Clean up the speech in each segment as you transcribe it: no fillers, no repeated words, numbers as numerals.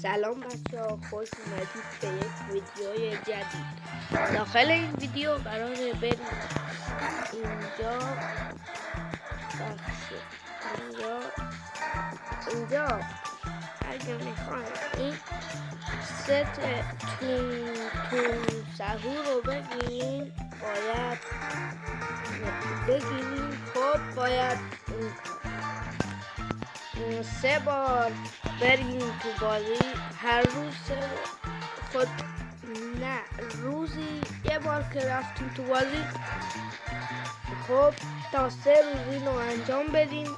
سلام بچه ها، خوش اومدید به یک ویدیوی جدید. داخل این ویدیو قراره بریم اینجا اگه میخوایم این ست تون سهور رو بگیریم خب باید 3 بار بریم تو بازی. هر روز روزی 1 بار که رفتیم تو بازی، خب تا 3 روز اینو انجام بدین،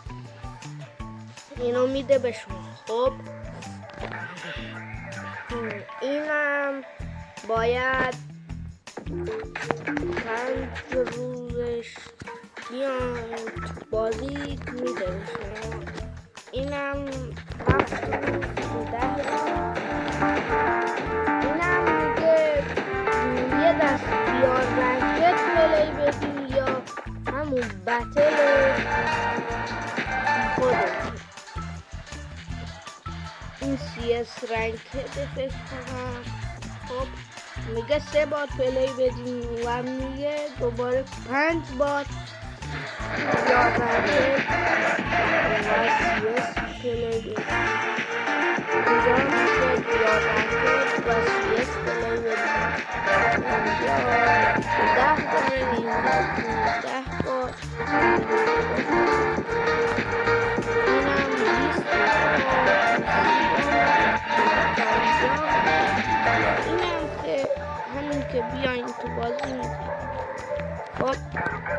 اینو میده به شما. خب اینم باید 5 روزش بیان تو بازی میده به شما. اینم 7 روز 10 روز. اینم میگه یه دست یا رنکت پلی بدین یا همون بتل خودتون. این CS رنکت فکر کنم. خب میگه 3 بار پلی بدین و میگه دوباره 5 بار یا رنکت و CS پلی بدین. اینجا میشه یا رنکت و CS پلی بدین. اینجا 10 بار، اینجا 15 بار. که بیاین تو بازی میکنید. خب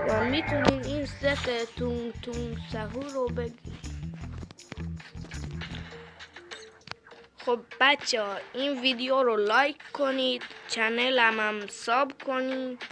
و میتونین این ست تون سهور رو بگیرید. خب بچه ها، این ویدیو رو لایک کنید، چنل هم ساب کنید